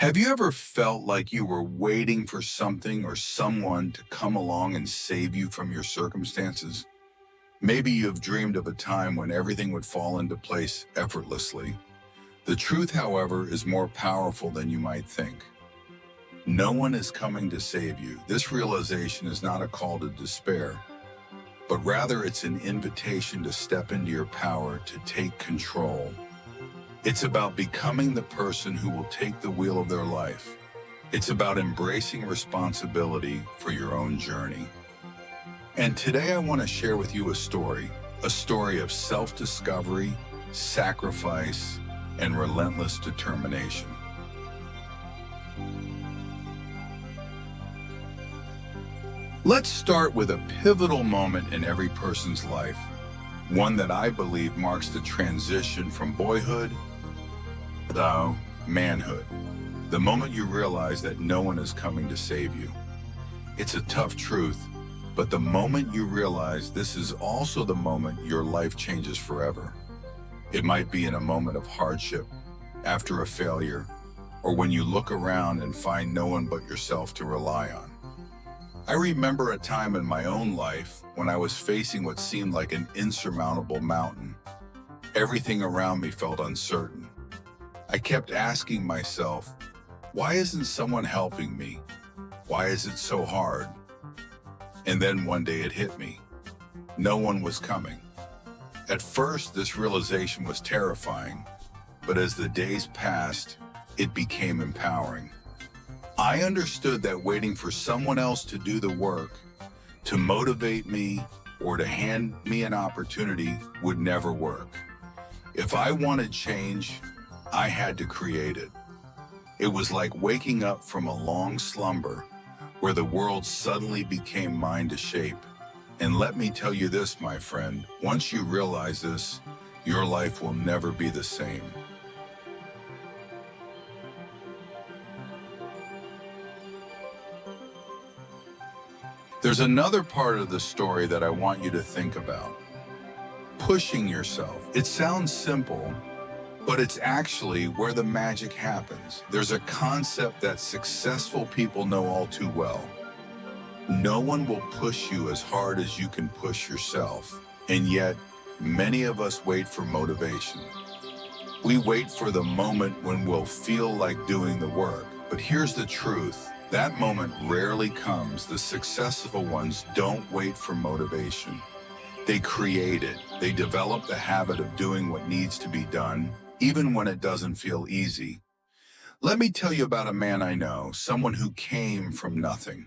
Have you ever felt like you were waiting for something or someone to come along and save you from your circumstances? Maybe you've dreamed of a time when everything would fall into place effortlessly. The truth, however, is more powerful than you might think. No one is coming to save you. This realization is not a call to despair, but rather it's an invitation to step into your power to take control. It's about becoming the person who will take the wheel of their life. It's about embracing responsibility for your own journey. And today I want to share with you a story of self-discovery, sacrifice, and relentless determination. Let's start with a pivotal moment in every person's life, one that I believe marks the transition from boyhood to manhood. The moment you realize that no one is coming to save you. It's a tough truth, but the moment you realize this is also the moment your life changes forever. It might be in a moment of hardship, after a failure, or when you look around and find no one but yourself to rely on. I remember a time in my own life when I was facing what seemed like an insurmountable mountain. Everything around me felt uncertain. I kept asking myself, why isn't someone helping me? Why is it so hard? And then one day it hit me. No one was coming. At first, this realization was terrifying, but as the days passed, it became empowering. I understood that waiting for someone else to do the work, to motivate me, or to hand me an opportunity would never work. If I wanted change, I had to create it. It was like waking up from a long slumber where the world suddenly became mine to shape. And let me tell you this, my friend, once you realize this, your life will never be the same. There's another part of the story that I want you to think about. Pushing yourself. It sounds simple, but it's actually where the magic happens. There's a concept that successful people know all too well. No one will push you as hard as you can push yourself, and yet many of us wait for motivation. We wait for the moment when we'll feel like doing the work, but here's the truth. That moment rarely comes. The successful ones don't wait for motivation. They create it. They develop the habit of doing what needs to be done, even when it doesn't feel easy. Let me tell you about a man I know, someone who came from nothing.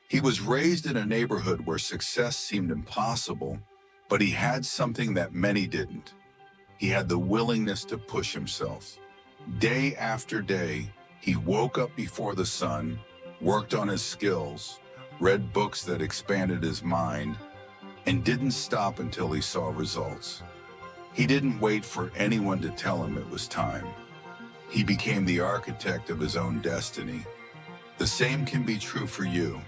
He was raised in a neighborhood where success seemed impossible, but he had something that many didn't. He had the willingness to push himself. Day after day, he woke up before the sun, worked on his skills, read books that expanded his mind, and didn't stop until he saw results. He didn't wait for anyone to tell him it was time. He became the architect of his own destiny. The same can be true for you.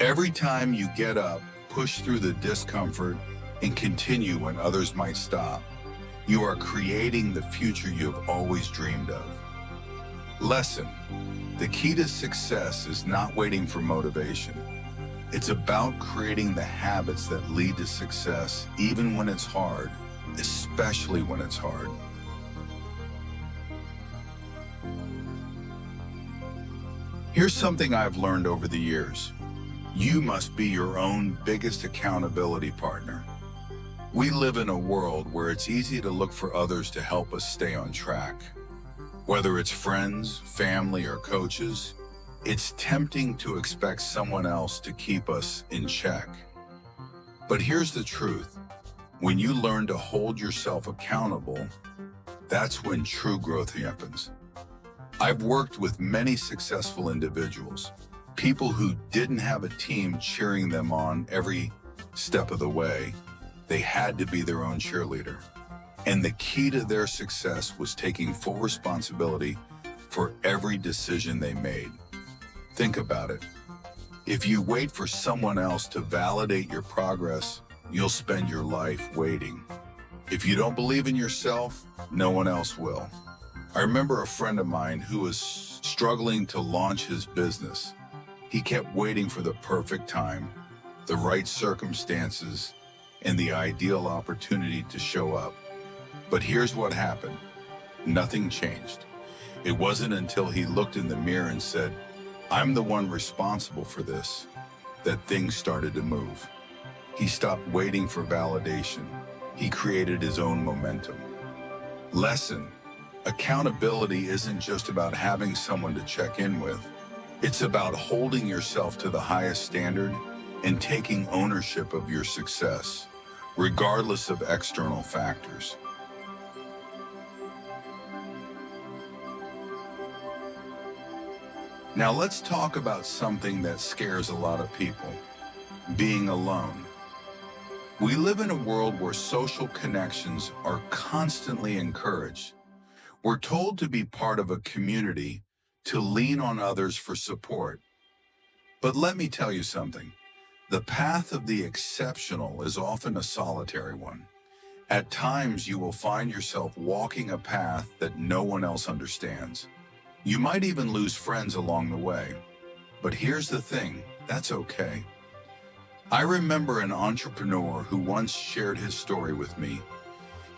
Every time you get up, push through the discomfort, and continue when others might stop, you are creating the future you have always dreamed of. Lesson: the key to success is not waiting for motivation. It's about creating the habits that lead to success, even when it's hard, especially when it's hard. Here's something I've learned over the years. You must be your own biggest accountability partner. We live in a world where it's easy to look for others to help us stay on track. Whether it's friends, family, or coaches, it's tempting to expect someone else to keep us in check. But here's the truth. When you learn to hold yourself accountable, that's when true growth happens. I've worked with many successful individuals, people who didn't have a team cheering them on every step of the way. They had to be their own cheerleader. And the key to their success was taking full responsibility for every decision they made. Think about it. If you wait for someone else to validate your progress, you'll spend your life waiting. If you don't believe in yourself, no one else will. I remember a friend of mine who was struggling to launch his business. He kept waiting for the perfect time, the right circumstances, and the ideal opportunity to show up. But here's what happened. Nothing changed. It wasn't until he looked in the mirror and said, "I'm the one responsible for this," that things started to move. He stopped waiting for validation. He created his own momentum. Lesson: accountability isn't just about having someone to check in with. It's about holding yourself to the highest standard and taking ownership of your success, regardless of external factors. Now let's talk about something that scares a lot of people: being alone. We live in a world where social connections are constantly encouraged. We're told to be part of a community, to lean on others for support. But let me tell you something. The path of the exceptional is often a solitary one. At times, you will find yourself walking a path that no one else understands. You might even lose friends along the way. But here's the thing, that's okay. I remember an entrepreneur who once shared his story with me.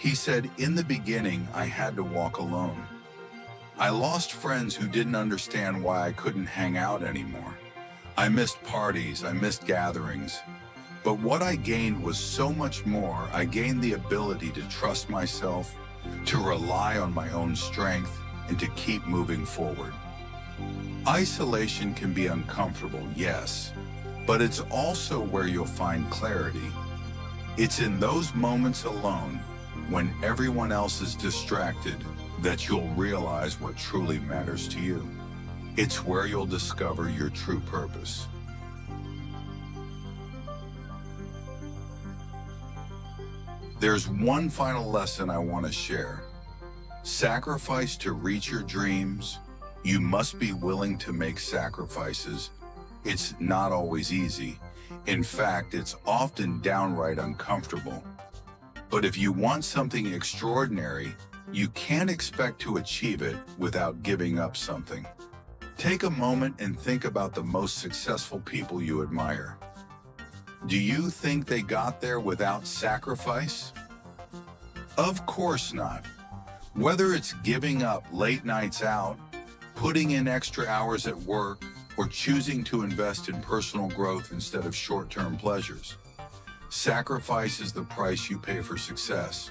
He said, "In the beginning, I had to walk alone. I lost friends who didn't understand why I couldn't hang out anymore. I missed parties, I missed gatherings. But what I gained was so much more. I gained the ability to trust myself, to rely on my own strength, and to keep moving forward." Isolation can be uncomfortable, yes, but it's also where you'll find clarity. It's in those moments alone, when everyone else is distracted, that you'll realize what truly matters to you. It's where you'll discover your true purpose. There's one final lesson I want to share. Sacrifice to reach your dreams. You must be willing to make sacrifices. It's not always easy. In fact, it's often downright uncomfortable. But if you want something extraordinary, you can't expect to achieve it without giving up something. Take a moment and think about the most successful people you admire. Do you think they got there without sacrifice? Of course not. Whether it's giving up late nights out, putting in extra hours at work, or choosing to invest in personal growth instead of short-term pleasures, sacrifice is the price you pay for success.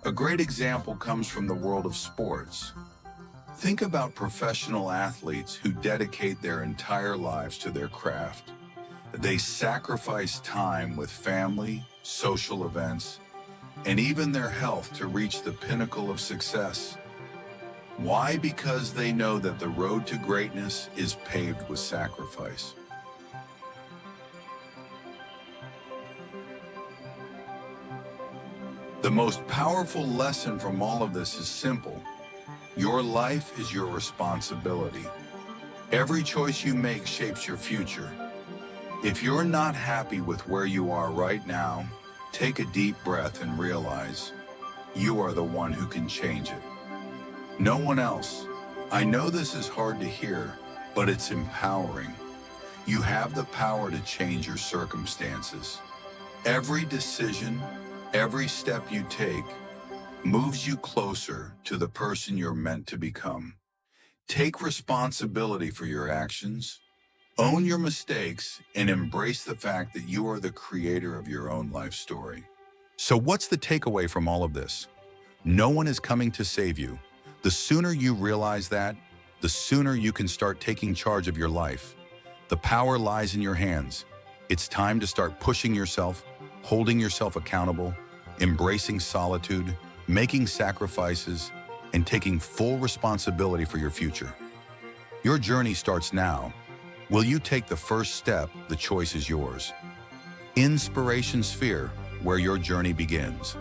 A great example comes from the world of sports. Think about professional athletes who dedicate their entire lives to their craft. They sacrifice time with family, social events, and even their health to reach the pinnacle of success. Why? Because they know that the road to greatness is paved with sacrifice. The most powerful lesson from all of this is simple. Your life is your responsibility. Every choice you make shapes your future. If you're not happy with where you are right now, take a deep breath and realize you are the one who can change it. No one else. I know this is hard to hear, but it's empowering. You have the power to change your circumstances. Every decision, every step you take, moves you closer to the person you're meant to become. Take responsibility for your actions, own your mistakes, and embrace the fact that you are the creator of your own life story. So what's the takeaway from all of this? No one is coming to save you. The sooner you realize that, the sooner you can start taking charge of your life. The power lies in your hands. It's time to start pushing yourself, holding yourself accountable, embracing solitude, making sacrifices, and taking full responsibility for your future. Your journey starts now. Will you take the first step? The choice is yours. Inspiration Sphere, where your journey begins.